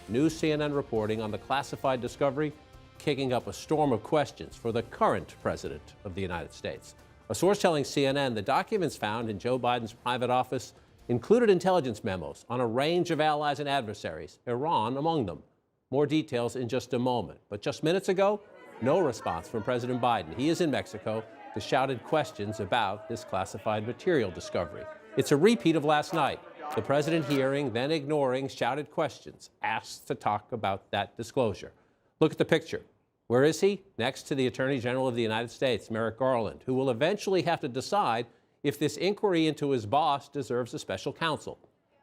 new CNN reporting on the classified discovery, kicking up a storm of questions for the current president of the United States. A source telling CNN the documents found in Joe Biden's private office included intelligence memos on a range of allies and adversaries, Iran among them. More details in just a moment. But just minutes ago, no response from President Biden. He is in Mexico to shouted questions about this classified material discovery. It's a repeat of last night. The president hearing, then ignoring shouted questions, asked to talk about that disclosure. Look at the picture. Where is he? Next to the Attorney General of the United States, Merrick Garland, who will eventually have to decide if this inquiry into his boss deserves a special counsel.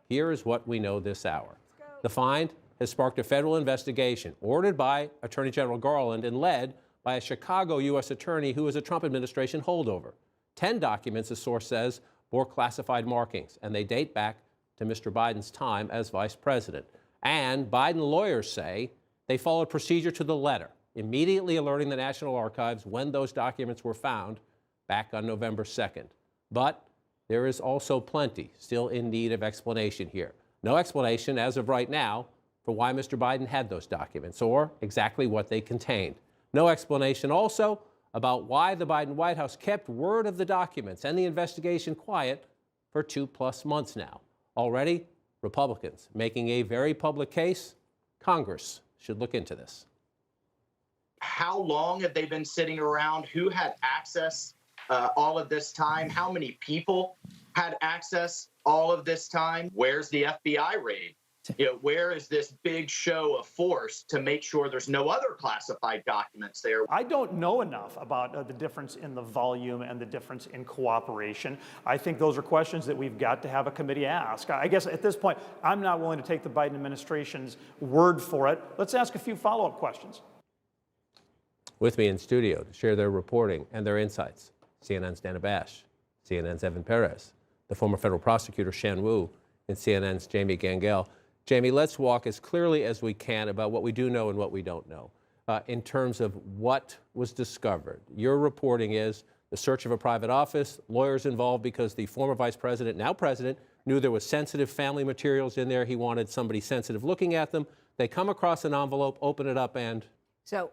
Here is what we know this hour. The find has sparked a federal investigation ordered by Attorney General Garland and led by a Chicago U.S. attorney who is a Trump administration holdover. 10 documents, the source says, bore classified markings, and they date back to Mr. Biden's time as vice president. And Biden lawyers say they followed procedure to the letter, immediately alerting the National Archives when those documents were found back on November 2nd. But there is also plenty still in need of explanation here. No explanation as of right now for why Mr. Biden had those documents or exactly what they contained. No explanation also about why the Biden White House kept word of the documents and the investigation quiet for 2+ months now. Already, Republicans making a very public case. Congress should look into this. How long have they been sitting around? Who had access all of this time? How many people had access all of this time? Where's the FBI raid? Where is this big show of force to make sure there's no other classified documents there? I don't know enough about the difference in the volume and the difference in cooperation. I think those are questions that we've got to have a committee ask. I guess at this point, I'm not willing to take the Biden administration's word for it. Let's ask a few follow-up questions. With me in studio to share their reporting and their insights, CNN's Dana Bash, CNN's Evan Perez, the former federal prosecutor Shan Wu, and CNN's Jamie Gangel. Jamie, let's walk as clearly as we can about what we do know and what we don't know in terms of what was discovered. Your reporting is the search of a private office, lawyers involved because the former vice president, now president, knew there was sensitive family materials in there. He wanted somebody sensitive looking at them. They come across an envelope, open it up, and... So,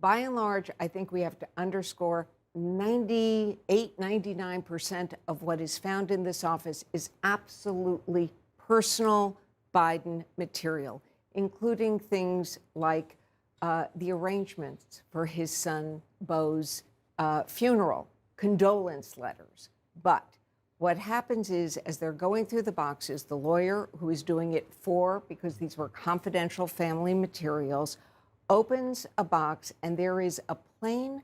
by and large, I think we have to underscore 98, 99% of what is found in this office is absolutely personal Biden material, including things like the arrangements for his son Beau's funeral, condolence letters. But what happens is, as they're going through the boxes, the lawyer who is doing it because these were confidential family materials, opens a box and there is a plain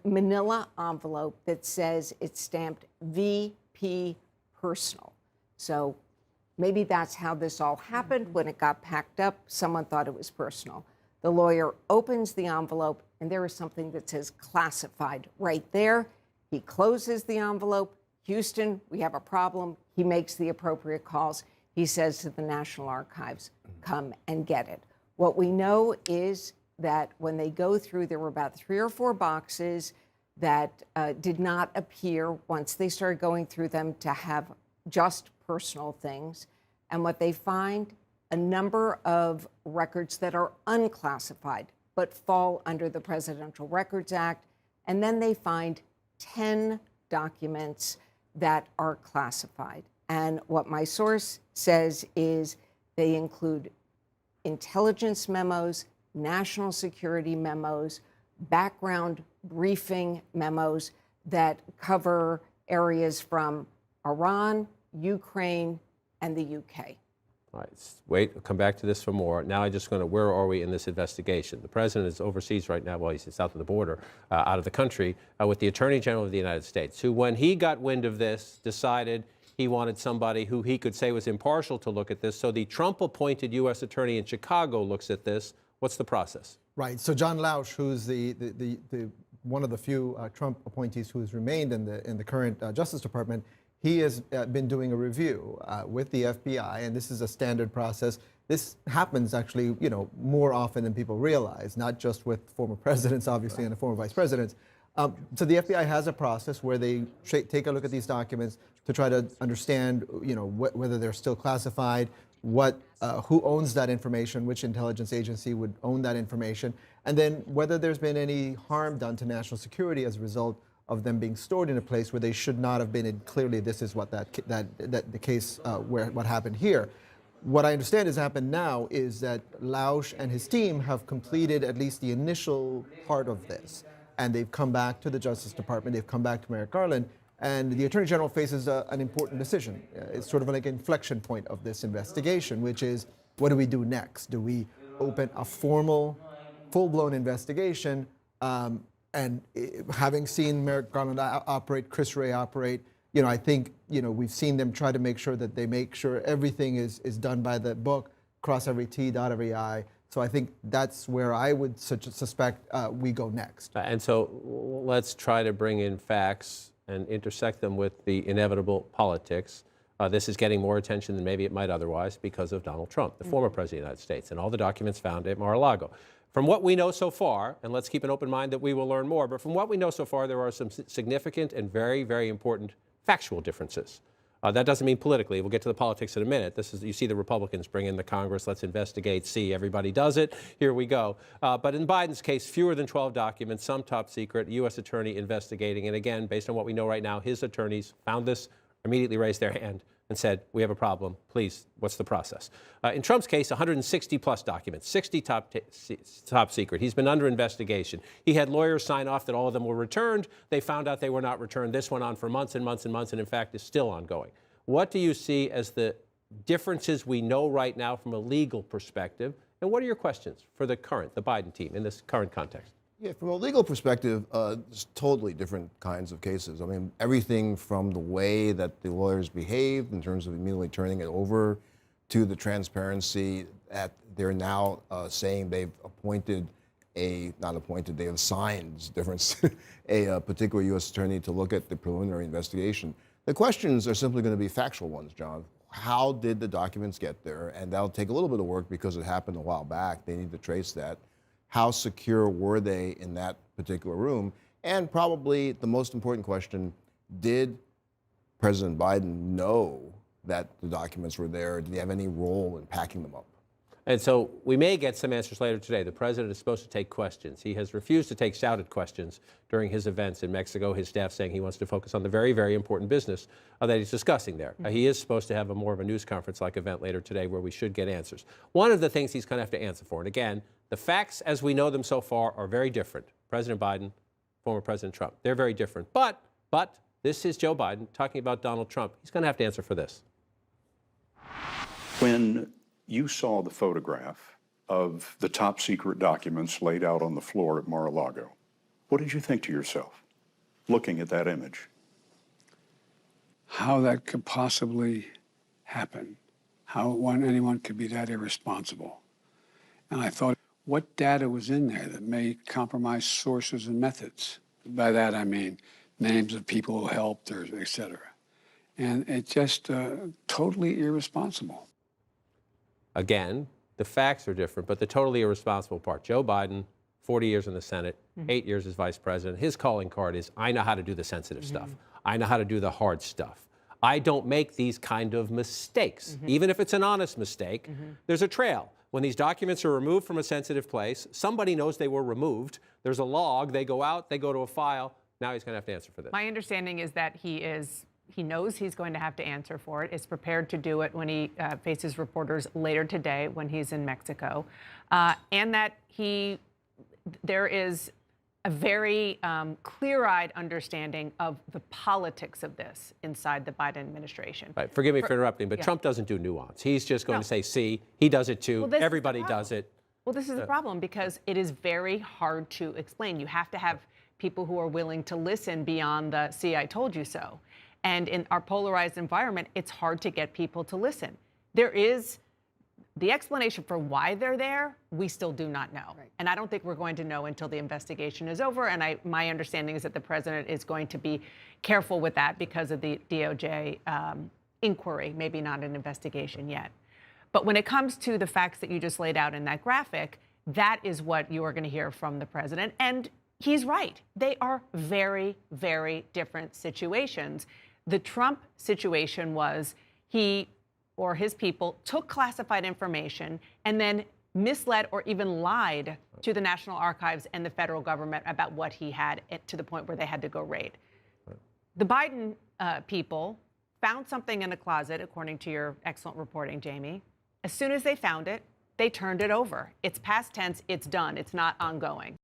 manila envelope that says it's stamped VP personal. So maybe that's how this all happened. When it got packed up, someone thought it was personal. The lawyer opens the envelope and there is something that says classified right there. He closes the envelope. Houston, we have a problem. He makes the appropriate calls. He says to the National Archives, come and get it. What we know is that when they go through, there were about 3 or 4 boxes that did not appear once they started going through them to have just personal things. And what they find, a number of records that are unclassified but fall under the Presidential Records Act. And then they find 10 documents that are classified. And what my source says is they include intelligence memos, national security memos, background briefing memos that cover areas from Iran, Ukraine, and the UK. All right, wait, we'll come back to this for more. Now I'm just going to, where are we in this investigation? The president is overseas right now, well, he's south of the border, out of the country, with the Attorney General of the United States, who, when he got wind of this, decided he wanted somebody who he could say was impartial to look at this. So the Trump-appointed U.S. attorney in Chicago looks at this. What's the process? Right. So John Lausch, who's the one of the few Trump appointees who's remained in the current Justice Department, he has been doing a review with the FBI, and this is a standard process. This happens actually, more often than people realize, not just with former presidents, obviously, and the former vice presidents. So the FBI has a process where they take a look at these documents to try to understand, whether they're still classified, who owns that information, which intelligence agency would own that information, and then whether there's been any harm done to national security as a result of them being stored in a place where they should not have been. And clearly, this is what the case where what happened here. What I understand has happened now is that Lausch and his team have completed at least the initial part of this, and they've come back to the Justice Department. They've come back to Merrick Garland. And the Attorney General faces an important decision. It's sort of like an inflection point of this investigation, which is, what do we do next? Do we open a formal, full-blown investigation? And having seen Merrick Garland operate, Chris Wray operate, I think, we've seen them try to make sure that they make sure everything is done by the book, cross every T, dot every I. So I think that's where I would suspect we go next. And so let's try to bring in facts and intersect them with the inevitable politics. This is getting more attention than maybe it might otherwise because of Donald Trump, the former president of the United States, and all the documents found at Mar-a-Lago. From what we know so far, and let's keep an open mind that we will learn more, but from what we know so far, there are some significant and very, very important factual differences. That doesn't mean politically. We'll get to the politics in a minute. You see the Republicans bring in the Congress, let's investigate, see, everybody does it, here we go. But in Biden's case, fewer than 12 documents, some top secret, U.S. attorney investigating. And again, based on what we know right now, his attorneys found this, immediately raised their hand and said, we have a problem, please, what's the process? In Trump's case, 160 plus documents, 60 top secret. He's been under investigation. He had lawyers sign off that all of them were returned. They found out they were not returned. This went on for months and months and months, and in fact is still ongoing. What do you see as the differences we know right now from a legal perspective? And what are your questions for the Biden team in this current context? Yeah, from a legal perspective, it's totally different kinds of cases. I mean, everything from the way that the lawyers behaved in terms of immediately turning it over to the transparency that they're now saying they've appointed they have assigned, difference, a particular U.S. attorney to look at the preliminary investigation. The questions are simply going to be factual ones, John. How did the documents get there? And that'll take a little bit of work because it happened a while back. They need to trace that. How secure were they in that particular room? And probably the most important question, did President Biden know that the documents were there? Did he have any role in packing them up? And so we may get some answers later today. The president is supposed to take questions. He has refused to take shouted questions during his events in Mexico, his staff saying he wants to focus on the very, very important business that he's discussing there. He is supposed to have more of a news conference-like event later today where we should get answers. One of the things he's going to have to answer for, and again, the facts as we know them so far are very different. President Biden, former President Trump, they're very different. But this is Joe Biden talking about Donald Trump. He's going to have to answer for this. When you saw the photograph of the top secret documents laid out on the floor at Mar-a-Lago, what did you think to yourself, looking at that image? How that could possibly happen, how anyone could be that irresponsible. And I thought, what data was in there that may compromise sources and methods? By that I mean names of people who helped, or et cetera. And it's just totally irresponsible. Again, the facts are different, but the totally irresponsible part. Joe Biden, 40 years in the Senate, 8 years as vice president. His calling card is, I know how to do the sensitive stuff. I know how to do the hard stuff. I don't make these kind of mistakes. Even if it's an honest mistake, there's a trail. When these documents are removed from a sensitive place, somebody knows they were removed. There's a log. They go out. They go to a file. Now he's going to have to answer for this. My understanding is that he knows he's going to have to answer for it, is prepared to do it when he faces reporters later today when he's in Mexico, and that there is a very clear-eyed understanding of the politics of this inside the Biden administration. Right. Forgive me for interrupting, but Trump doesn't do nuance. He's just going to say, see, he does it too. Well, everybody does it. Well, this is the problem because it is very hard to explain. You have to have people who are willing to listen beyond the, see, I told you so. And in our polarized environment, it's hard to get people to listen. There is the explanation for why they're there, we still do not know. Right. And I don't think we're going to know until the investigation is over. And my understanding is that the president is going to be careful with that because of the DOJ inquiry, maybe not an investigation yet. But when it comes to the facts that you just laid out in that graphic, that is what you are going to hear from the president. And he's right. They are very, very different situations. The Trump situation was he or his people took classified information and then misled or even lied to the National Archives and the federal government about what he had, to the point where they had to go raid. The Biden people found something in a closet, according to your excellent reporting, Jamie. As soon as they found it, they turned it over. It's past tense, it's done, it's not ongoing.